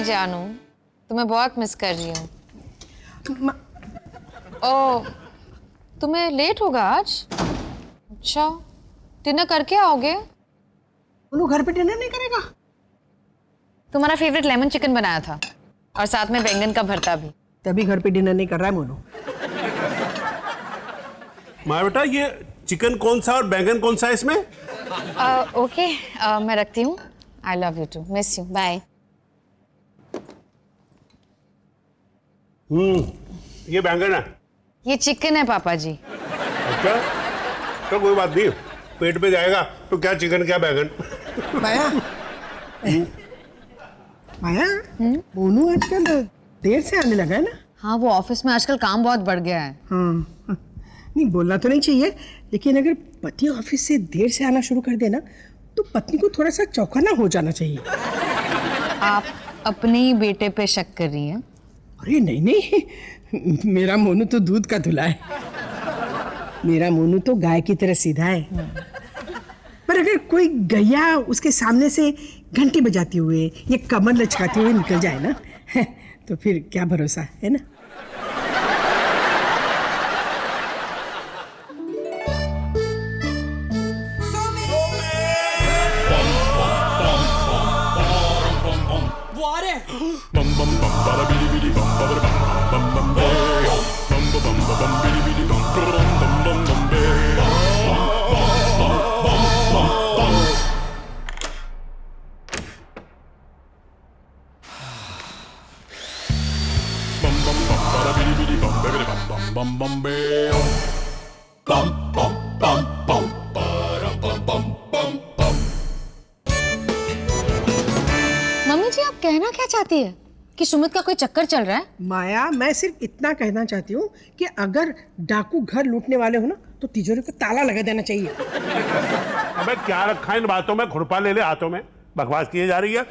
जानू, तुम्हें बहुत मिस कर रही हूँ। ओह, तुम्हें लेट होगा आज? अच्छा, डिनर करके आओगे? मोनू घर पे डिनर नहीं करेगा? तुम्हारा फेवरेट लेमन चिकन बनाया था और साथ में बैंगन का भरता भी। तभी घर पे डिनर नहीं कर रहा है मोनू। माया बेटा, ये चिकन कौन सा और बैंगन कौन सा है इसमें? ओके, मैं रखती हूँ। I love you too, miss you, bye. ये बैंगन है। ये चिकन है पापा जी। अच्छा, तो कोई बात नहीं, पेट पे जाएगा तो क्या चिकन क्या बैंगन। माया, माया, मोनू आजकल देर से आने लगा है ना? हाँ, वो ऑफिस में आजकल काम बहुत बढ़ गया है। हाँ, नहीं बोलना तो नहीं चाहिए, लेकिन अगर पति ऑफिस से देर से आना शुरू कर देना तो पत्नी को थोड़ा सा चौकन्ना हो जाना चाहिए। आप अपने ही बेटे पे शक कर रही हैं? अरे नहीं नहीं, मेरा मोनू तो दूध का धुला है। मेरा मोनू तो गाय की तरह सीधा है। पर अगर कोई गैया उसके सामने से घंटी बजाती हुए या कमर लचकाते हुए निकल जाए ना, तो फिर क्या भरोसा है ना। मम्मी जी, आप कहना क्या चाहती है कि सुमित का कोई चक्कर चल रहा है? माया, मैं सिर्फ इतना कहना चाहती हूँ कि अगर डाकू घर लूटने वाले हो ना तो तिजोरी को ताला लगा देना चाहिए। अबे क्या रखा है इन बातों में? खुरपा ले ले हाथों में, बकवास किए जा रही है।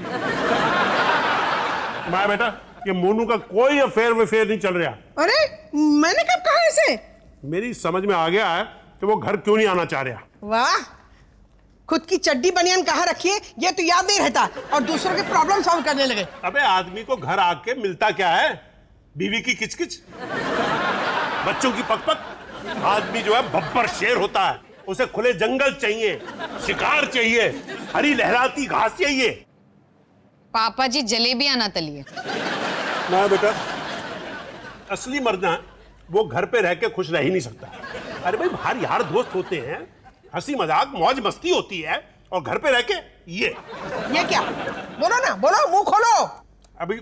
माया बेटा, ये मोनू का कोई अफेयर नहीं चल रहा। अरे मैंने कब कहा ऐसे? मेरी समझ में आ गया है कि वो घर क्यों नहीं आना चाह रहा। वाह, खुद की चड्डी बनियान कहाँ रखी है ये तो याद नहीं रहता और दूसरों के प्रॉब्लम सॉल्व करने लगे। अबे आदमी को घर आके मिलता क्या है? बीवी की किचकिच, बच्चों की पकपक। आदमी जो है बब्बर शेर होता है, उसे खुले जंगल चाहिए, शिकार चाहिए, हरी लहराती घास चाहिए। पापा जी जलेबियां ना तलिए। ना बेटा, असली मर्द है वो घर पे रह के खुश रह ही नहीं सकता। अरे भाई, बाहर यार दोस्त होते हैं, हंसी मजाक मौज मस्ती होती है, और घर पे रह के ये क्या? बोलो ना, बोलो, मुंह खोलो। अभी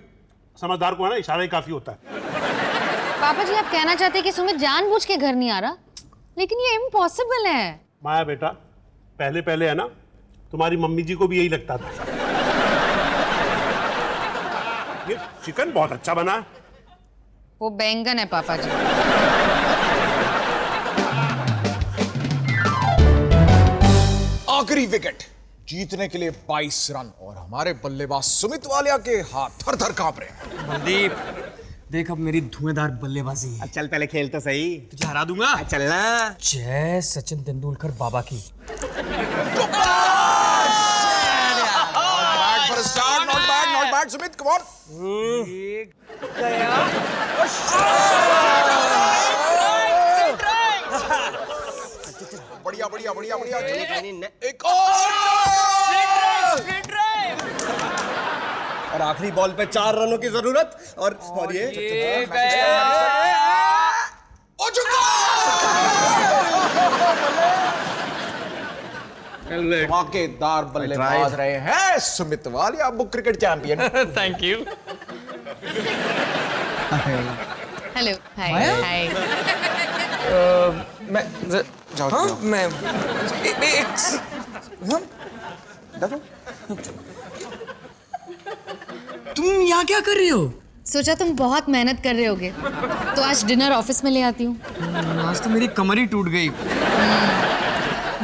समझदार को है ना इशारा ही काफी होता है। पापा जी, आप कहना चाहते हैं कि सुमित जानबूझ के घर नहीं आ रहा, लेकिन ये इम्पॉसिबल है। माया बेटा, पहले पहले है ना तुम्हारी मम्मी जी को भी यही लगता था। ये चिकन बहुत अच्छा बना है। वो बैंगन है पापा जी। आखिरी विकेट जीतने के लिए 22 रन और हमारे बल्लेबाज सुमित वालिया के हाथ थर थर कांप रहे हैं। बलदीप, देख अब मेरी धुएंधार बल्लेबाजी। अब चल, पहले खेल तो सही। तुझे हरा दूंगा। चलना। जय सचिन तेंदुलकर बाबा की। Not bad, Sumit, come on. बढ़िया बढ़िया बढ़िया बढ़िया। एक और आखिरी बॉल पे 4 रनों की जरूरत और ये धमाकेदार बल्लेबाज रहे हैं Sumit Walia, book cricket champion. Thank you. Hello, hi hi. मैं जाओ। हाँ, मैं तुम यहाँ क्या कर रही हो? सोचा तुम बहुत मेहनत कर रहे होगे, तो आज डिनर ऑफिस में ले आती हूँ। आज तो मेरी कमर ही टूट गई।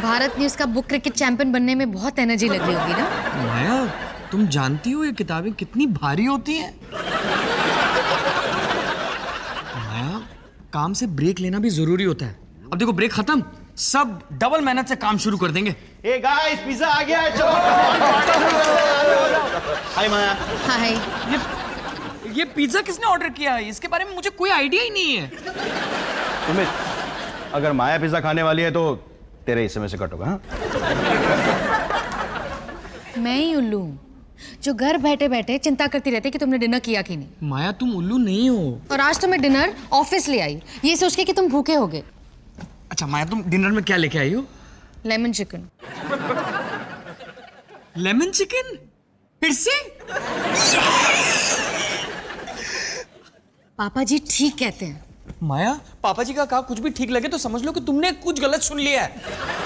भारत न्यूज का बुक क्रिकेट चैंपियन बनने में बहुत एनर्जी लग रही होगी ना? माया, तुम जानती हो ये किताबें कितनी भारी होती हैं? माया, काम से ब्रेक लेना भी जरूरी होता है। अब देखो, ब्रेक खत्म, सब डबल मेहनत से काम शुरू कर देंगे। ए गाइस, पिज्जा आ गया है, चलो। हाय माया। हाय। ये ये पिज्जा किसने ऑर्डर किया है? इसके बारे में मुझे कोई आइडिया ही नहीं है। सुमित, अगर माया पिज्जा खाने वाली है तो तेरे हिस्से में से कट होगा। हाँ? मैं ही उल्लू हूँ जो घर बैठे बैठे चिंता करती रहती कि तुमने डिनर किया कि नहीं। माया तुम उल्लू नहीं हो। और आज तो मैं डिनर ऑफिस ले आई ये सोच के कि तुम भूखे होगे। अच्छा माया, तुम डिनर में क्या लेके आई हो? Lemon chicken. Lemon chicken? फिर से? पापा जी ठीक कहते हैं। माया, पापा जी का कहा कुछ भी ठीक लगे तो समझ लो कि तुमने कुछ गलत सुन लिया है।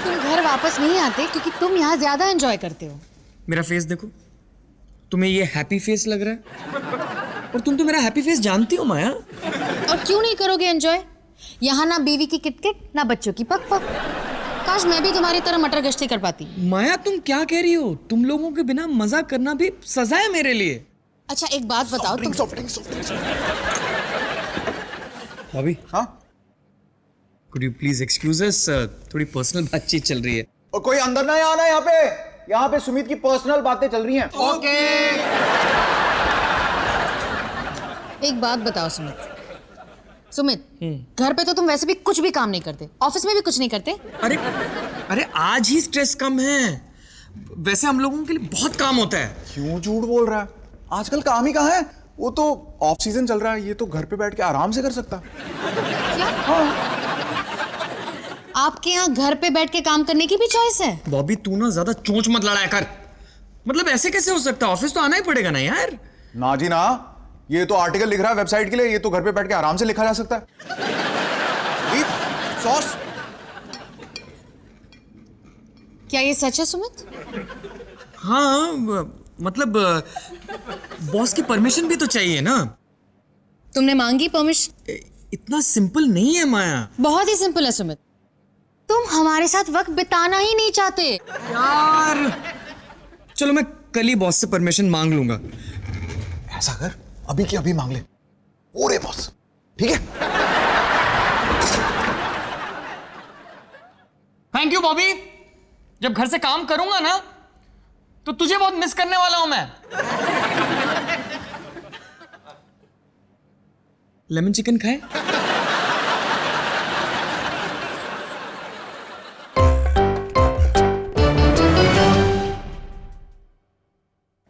तुम घर वापस नहीं आते क्योंकि तुम यहाँ ज्यादा एंजॉय करते हो। मेरा फेस देखो, तुम्हें ये हैप्पी फेस लग रहा है और तुम तो मेरा हैप्पी फेस जानती हो माया। और क्यों नहीं करोगे एंजॉय? यहाँ ना बीवी की किटकिट ना बच्चों की पक पक। काश मैं भी तुम्हारी तरह मटर गश्ती कर पाती। माया तुम क्या कह रही हो? तुम लोगों के बिना मजा करना भी सजा है मेरे लिए। अच्छा एक बात बताओ तुम। बॉबी, हाँ? could you please excuse us? थोड़ी पर्सनल बातचीत चल रही है। और कोई अंदर ना आना यहाँ पे सुमित की पर्सनल बातें चल रही हैं। ओके। एक बात बताओ सुमित, घर पे तो तुम वैसे भी कुछ भी काम नहीं करते, ऑफिस में भी कुछ नहीं करते। अरे आज ही स्ट्रेस कम है। वैसे हम लोगों के लिए बहुत काम होता है। क्यों झूठ बोल रहा है? आजकल काम ही कहाँ है? वो तो ऑफ सीजन चल रहा है, ये तो घर पे बैठ के आराम से कर सकता। आपके यहाँ घर पे बैठ के काम करने की भी चॉइस है? बॉबी तू ना ज्यादा चोंच मत लड़ाया कर। मतलब ऐसे कैसे हो सकता है? ऑफिस तो आना ही पड़ेगा ना यार। ना जी ना, ये तो आर्टिकल लिख रहा है वेबसाइट के लिए, ये तो घर पे बैठ के आराम से लिखा जा सकता है। सॉस। क्या ये सच है सुमित? हाँ मतलब बॉस की परमिशन भी तो चाहिए ना। तुमने मांगी परमिशन? इतना सिंपल नहीं है माया। बहुत ही सिंपल है सुमित। तुम हमारे साथ वक्त बिताना ही नहीं चाहते। यार चलो मैं कल ही बॉस से परमिशन मांग लूंगा। ऐसा कर, अभी की अभी मांग ले। ओरे बॉस, ठीक है? Thank you Bobby. जब घर से काम करूंगा ना तो तुझे बहुत मिस करने वाला हूं मैं। लेमन चिकन खाए?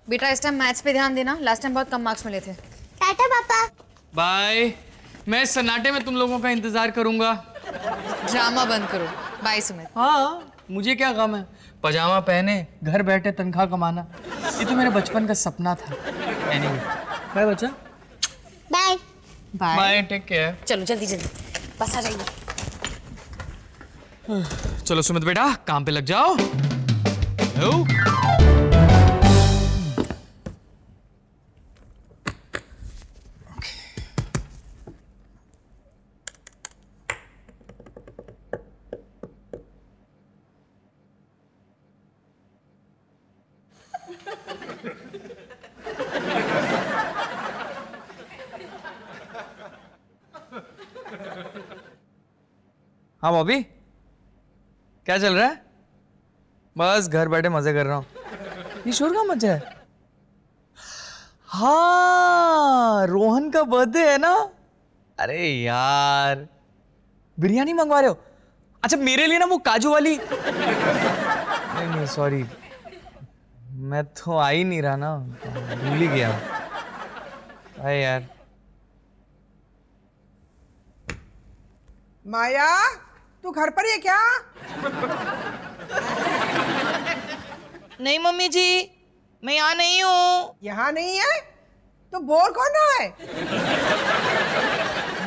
बेटा इस टाइम मैथ्स पे ध्यान देना, लास्ट टाइम बहुत कम मार्क्स मिले थे। टाटा पापा। बाय। मैं सन्नाटे में तुम लोगों का इंतजार करूंगा। ड्रामा बंद करो। बाय सुमित। हाँ, मुझे क्या गम है, पजामा पहने घर बैठे तनख्वाह कमाना। ये तो मेरे बचपन का सपना था। एनीवे, बाय बच्चा। Bye. Bye. Bye, take care. चलो जल्दी जल्दी बस आ जाइए। चलो सुमित बेटा काम पे लग जाओ। हाँ बॉबी, क्या चल रहा है? बस घर बैठे मजे कर रहा हूँ। ये शोर का मजा है? हाँ, रोहन का बर्थडे है ना। अरे यार, बिरयानी मंगवा रहे हो? अच्छा मेरे लिए ना वो काजू वाली। नहीं नहीं सॉरी, मैं तो आ ही नहीं रहा ना, भूल ही गया। अरे यार। माया, तू घर पर ही है क्या? नहीं मम्मी जी, मैं यहाँ नहीं हूँ। यहाँ नहीं है तो बोल कौन रहा है?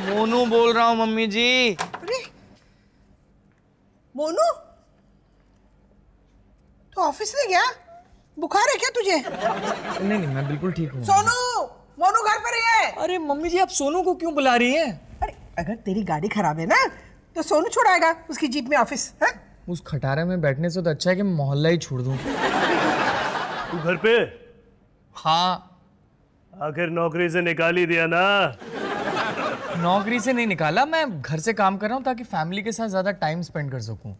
मोनू बोल रहा हूँ मम्मी जी। अरे मोनू, तो ऑफिस नहीं गया? बुखार है क्या तुझे? नहीं नहीं मैं बिल्कुल ठीक हूँ। सोनू, मोनू घर पर ही है। अरे मम्मी जी आप सोनू को क्यों बुला रही हैं? अरे अगर तेरी गाड़ी खराब है ना तो सोनू छुड़ाएगा उसकी जीप में ऑफिस है? उस खटारे में बैठने से तो अच्छा है कि मैं मोहल्ला ही छोड़ दूं। तू घर पे? हाँ। आखिर नौकरी से निकाल ही दिया ना। नौकरी से नहीं निकाला, मैं घर से काम कर रहा हूँ ताकि फैमिली के साथ ज्यादा टाइम स्पेंड कर सकूं।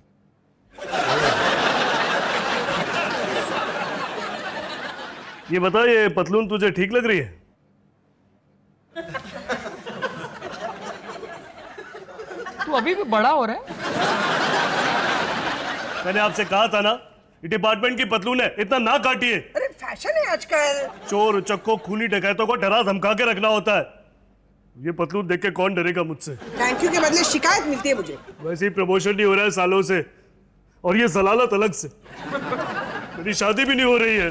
ये बता, ये पतलून तुझे ठीक लग रही है? अभी भी बड़ा हो रहा है। मैंने आपसे कहा था ना, ये डिपार्टमेंट की पतलून है, इतना ना काटिए। अरे फैशन है आजकल। चोर उचक्कों खूनी डकैतों को डरा धमका के रखना होता है। ये पतलून देख के कौन डरेगा मुझसे। थैंक यू के बदले शिकायत मिलती है मुझे। वैसे ही प्रमोशन नहीं हो रहा है सालों से, और ये जलालत अलग से। मेरी शादी भी नहीं हो रही है।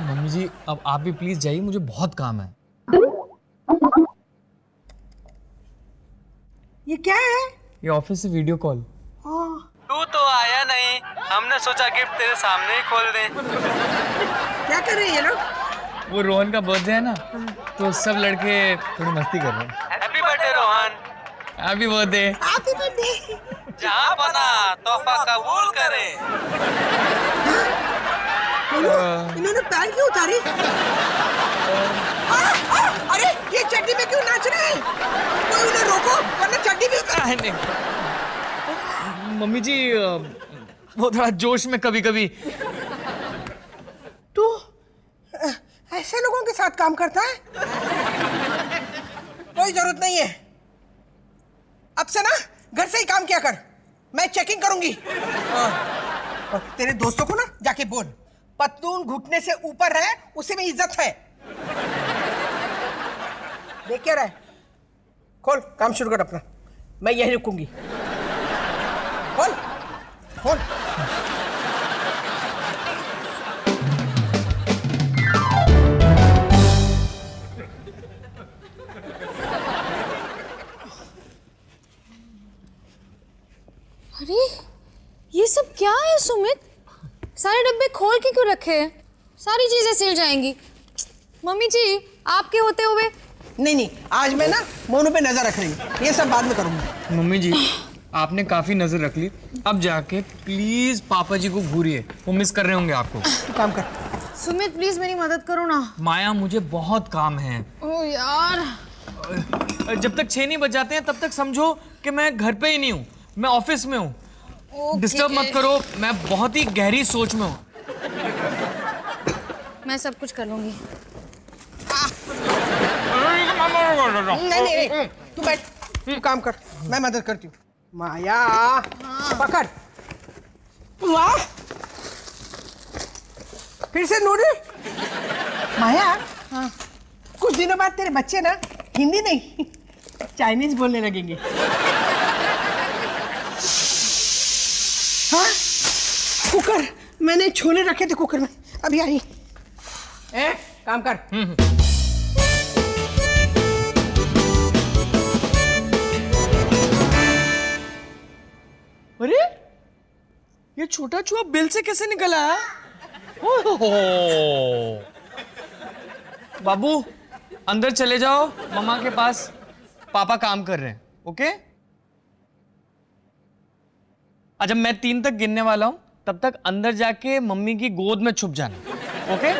मम्मी जी अब आप भी प्लीज जाइए, मुझे बहुत काम है। ये क्या है? ये ऑफिस से वीडियो कॉल। तू तो आया नहीं, हमने सोचा गिफ्ट तेरे सामने ही खोल दें। क्या कर रहे हैं ये लोग? वो रोहन का बर्थडे है ना, तो सब लड़के थोड़ी मस्ती कर रहे हैं। Happy birthday Rohan. Happy birthday. Happy birthday. जहाँ बना तोहफा कबूल करे। इन्होंने पैंट क्यों उतारी? अरे ये चड्डी में क्यों नाच रहे हैं? कोई उन्हें रोको वरना चड्डी भी उतार। नहीं मम्मी जी वो थोड़ा जोश में कभी कभी। तू ऐसे लोगों के साथ काम करता है? कोई जरूरत नहीं है। अब से ना घर से ही काम किया कर, मैं चेकिंग करूंगी। और तेरे दोस्तों को ना जाके बोल, पतलून घुटने से ऊपर रहे, उसे में इज्जत है। देख क्या रहा है? खोल, काम शुरू कर अपना, मैं यही रुकूंगी। खोल खोल। अरे ये सब क्या है सुमित? सारे डब्बे खोल के क्यों रखे हैं? सारी चीजें सिल जाएंगी। मम्मी जी आपके होते हुए। नहीं नहीं, आज मैं ना मोनू पे नजर रख रही हूँ, ये सब बाद में करूंगी। मम्मी जी आपने काफी नजर रख ली, अब जाके प्लीज पापा जी को घूरिए, वो मिस कर रहे होंगे आपको। तू काम कर। सुमित प्लीज मेरी मदद करो ना। माया मुझे बहुत काम है। ओ यार, जब तक 6 नहीं बज जाते हैं तब तक समझो कि मैं घर पे ही नहीं हूँ, मैं ऑफिस में हूँ। डिस्टर्ब मत करो, मैं बहुत ही गहरी सोच में हूँ। मैं सब कुछ कर लूंगी। नहीं नहीं, तू बैठ, तू काम कर, मैं मदद करती हूँ। माया पकड़। वाह, फिर से नूडल। माया हाँ, कुछ दिनों बाद तेरे बच्चे ना हिंदी नहीं चाइनीज बोलने लगेंगे। हाँ, कुकर, मैंने छोले रखे थे कुकर में, अभी आई। काम कर। अरे ये छोटा चूहा बिल से कैसे निकला है? बाबू अंदर चले जाओ मम्मा के पास, पापा काम कर रहे हैं। ओके, जब मैं 3 तक गिनने वाला हूं तब तक अंदर जाके मम्मी की गोद में छुप जाना। ओके,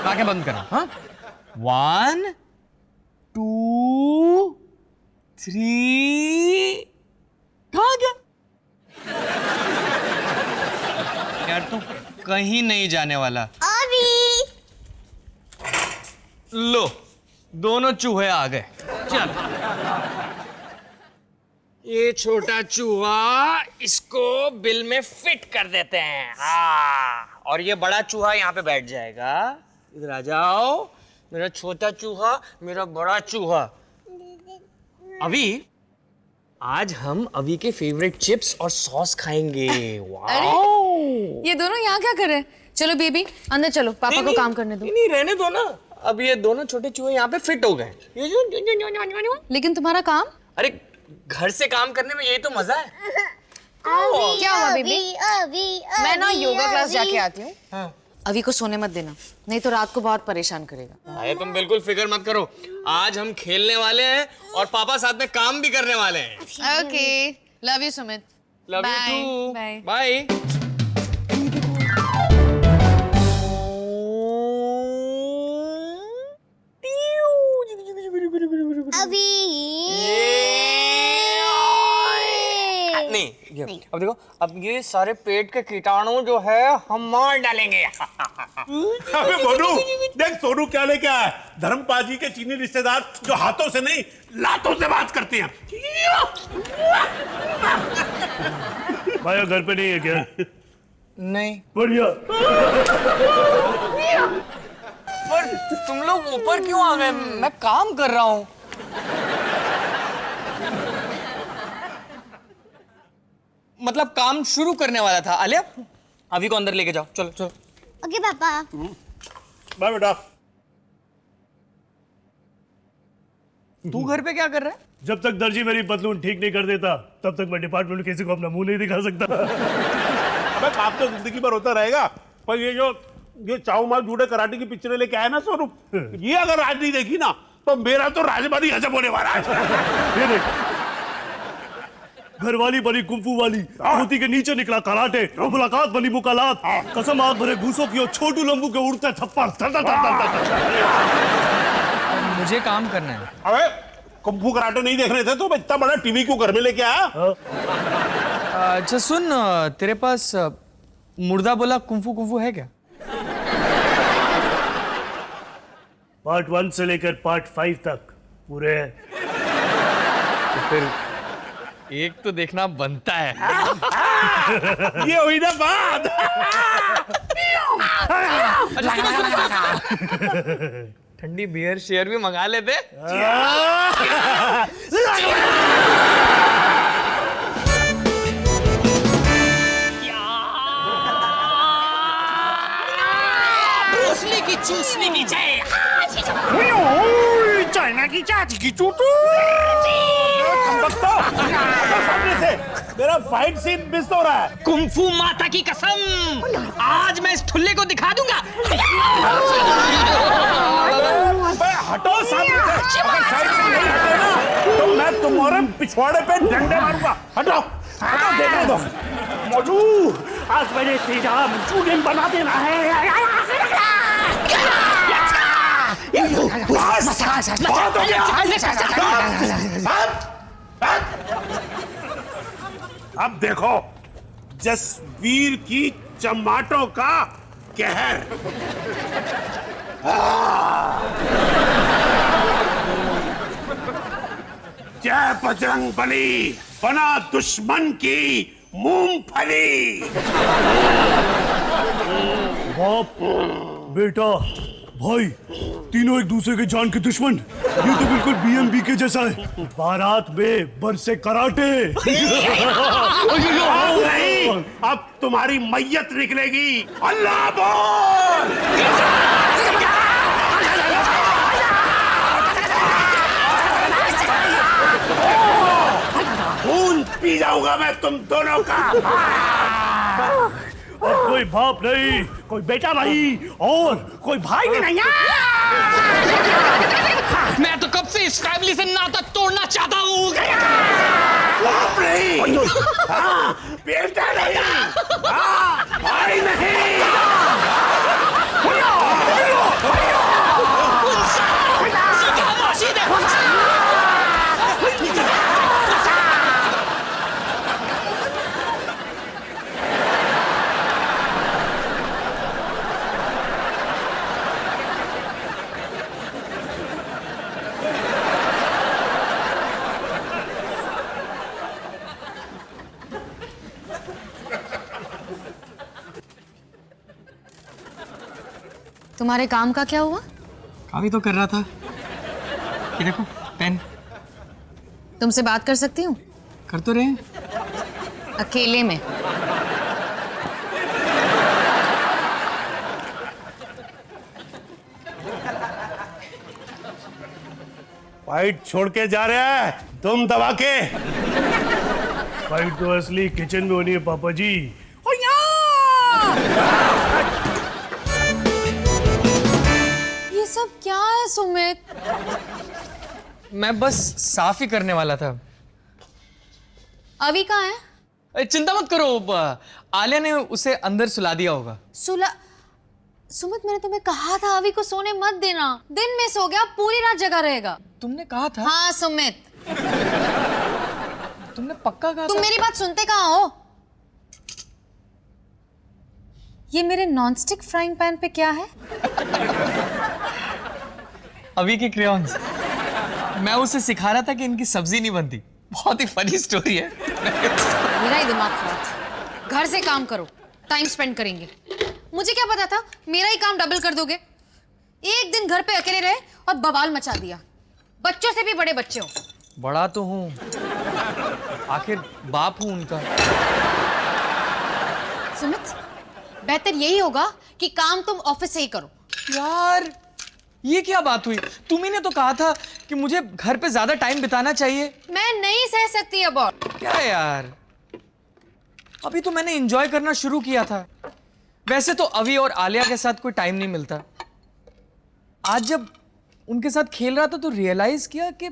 आंखें बंद करो। हाँ, 1 2 3। कहाँ गया यार? तू कहीं नहीं जाने वाला। अभी लो, दोनों चूहे आ गए। चल, ये छोटा चूहा इसको बिल में फिट कर देते हैं। हाँ, और ये बड़ा चूहा यहाँ पे बैठ जाएगा। इधर आ जाओ, मेरा छोटा चूहा, मेरा बड़ा चूहा। अभी आज हम अभी के फेवरेट चिप्स और सॉस खाएंगे। वाओ! ये दोनों यहाँ क्या कर रहे हैं? चलो बेबी अंदर चलो, पापा को काम करने दो। नहीं, रहने दो ना। अब ये दोनों छोटे चूहे यहाँ पे फिट हो गए। लेकिन तुम्हारा काम? अरे घर से काम करने में यही तो मजा है। क्या हुआ बेबी? अभी मैं ना योगा क्लास जाके आती हूँ। हाँ। अभी को सोने मत देना, नहीं तो रात को बहुत परेशान करेगा। अरे तुम बिल्कुल फिक्र मत करो, आज हम खेलने वाले हैं और पापा साथ में काम भी करने वाले हैं। Okay, love you Sumit. Love you too. Bye. Bye. अभी नहीं, ठीक है, अब देखो, अब ये सारे पेट के कीटाणु जो है हम मार डालेंगे। अबे मोनू, देख सोनू क्या लेके आया है। धर्मपाल जी के चीनी रिश्तेदार जो हाथों से नहीं लातों से बात करते हैं। भाई घर पे नहीं है क्या? नहीं। बढ़िया। पर तुम लोग ऊपर क्यों आ गए? मैं काम कर रहा हूँ। मतलब काम शुरू करने वाला था। आलिया, अभी को अंदर लेके जाओ। चलो चलो। ओके पापा। बाय बेटा। तू घर पे क्या कर रहा है? जब तक दर्जी मेरी पतलून ठीक नहीं कर देता तब तक मैं डिपार्टमेंट में किसी को अपना मुंह नहीं दिखा सकता। अबे काम तो जिंदगी भर होता रहेगा, पर ये चाऊ माल जूडे कराटे की पिक्चरें लेके आया ना स्वरूप, ये अगर आज नहीं देखी ना तो मेरा तो राजबारी हजम होने वाला है। ये देख, घरवाली बनी कुंफू वाली, धोती के नीचे निकला कराटे, मुलाकात बनी मुकालात, कसम आग भरे घूसों की और छोटू लंबू के उड़ते थप्पड़। मुझे काम करना है। अबे कुंफू कराटे नहीं देख रहे थे तो इतना बड़ा टीवी क्यों घर में लेके आया? अच्छा सुन, तेरे पास मुर्दा बोला कुंफू कुंफू है क्या? पार्ट 1 से लेकर पार्ट 5 तक पूरे हैं। तो फिर एक तो देखना बनता है। ये हुई ना बात। ठंडी बियर शेयर भी मंगा लेते। चूसने की चूसने की जय। चाइना की चाची की चूटू। सामने से मेरा फाइट सीन मिस हो रहा है। कुंफू माता की कसम, आज मैं इस ठुल्ले को दिखा दूंगा। हटो सामने से। अगर साइड से नहीं हटे ना तो मैं तुम्हारे पिछवाड़े पे डंडे मारूंगा। हटो हटो, देखने दो। मधु, आज मैंने तेजा मंचूरियन बना देना है। अब देखो जसवीर की चमाटों का कहर। जय बजरंग बली, बना दुश्मन की मूंगफली। बाप, बेटा, भाई, तीनों एक दूसरे के जान के दुश्मन। ये तो बिल्कुल BMB के जैसा है। बारात में बरसे कराटे। नहीं, अब तुम्हारी मैयत निकलेगी। अल्लाह बोल। खून पी जाऊंगा मैं तुम दोनों का। अब कोई बाप नहीं, कोई बेटा नहीं और कोई भाई भी नहीं है। मैं तो कब से इस फैमिली से नाता तोड़ना चाहता हूँ। बाप नहीं, हाँ, बेटा नहीं, हाँ, भाई नहीं। तुम्हारे काम का क्या हुआ? अभी तो कर रहा था। ये देखो पेन। तुमसे बात कर सकती हूँ? कर तो रहे हैं। अकेले में। फाइट छोड़ के जा रहा है तुम दबा के। फाइट तो असली किचन में होनी है पापा जी। ये सब क्या है सुमित? मैं बस साफ ही करने वाला था। अभी कहाँ है? चिंता मत करो, आलिया ने उसे अंदर सुला दिया होगा। सुमित, मैंने तुम्हें कहा था अभी को सोने मत देना। दिन में सो गया, पूरी रात जगा रहेगा। तुमने कहा था। हाँ सुमित। तुमने पक्का कहा तुम था? मेरी बात सुनते कहाँ हो? ये मेरे नॉनस्टिक फ्राइंग पैन पे क्या है? अभी के क्रेयॉन्स। मैं उसे सिखा रहा था कि इनकी सब्जी नहीं बनती। बहुत ही फनी स्टोरी है। मेरा ही दिमाग खराब था। घर से काम करो, टाइम स्पेंड करेंगे। मुझे क्या पता था मेरा ही काम डबल कर दोगे। एक दिन घर पे अकेले रहे और बवाल मचा दिया। बच्चों से भी बड़े बच्चे हो। बड़ा तो हूं, आखिर बाप हूं उनका। सुमित, बेहतर यही होगा कि काम तुम ऑफिस से ही करो। यार ये क्या बात हुई? तुम्ही ने तो कहा था कि मुझे घर पे ज्यादा टाइम बिताना चाहिए। मैं नहीं सह सकती अब और। क्या यार, अभी तो मैंने एंजॉय करना शुरू किया था। वैसे तो अवी और आलिया के साथ कोई टाइम नहीं मिलता। आज जब उनके साथ खेल रहा था तो रियलाइज किया कि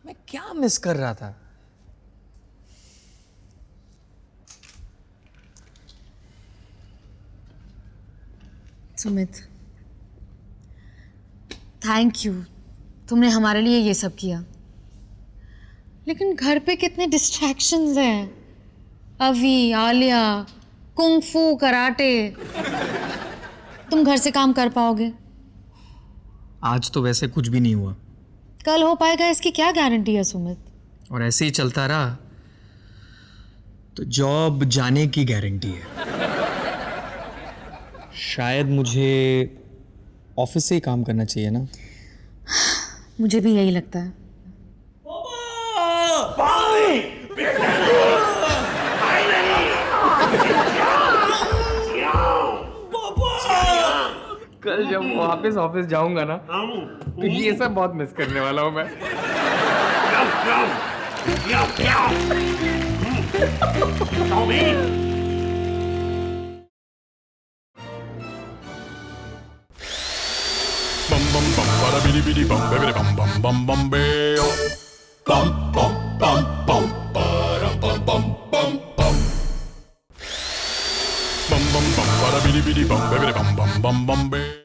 मैं क्या मिस कर रहा था। सुमित, थैंक यू, तुमने हमारे लिए ये सब किया। लेकिन घर पे कितने डिस्ट्रैक्शंस हैं। अवी, आलिया, कुंग-फू, कराटे। तुम घर से काम कर पाओगे? आज तो वैसे कुछ भी नहीं हुआ। कल हो पाएगा इसकी क्या गारंटी है सुमित? और ऐसे ही चलता रहा तो जॉब जाने की गारंटी है। शायद मुझे ऑफिस से ही काम करना चाहिए ना। मुझे भी यही लगता है। कल जब वापस ऑफिस जाऊंगा ना तो ये सब बहुत मिस करने वाला हूं मैं। bum bum bum bada bidi bidi bum baby bum bum bum bum bayo bum bum bum bum bada bum bum bum bum bum bum bum bada bidi bidi bum baby bum bum bum bum bayo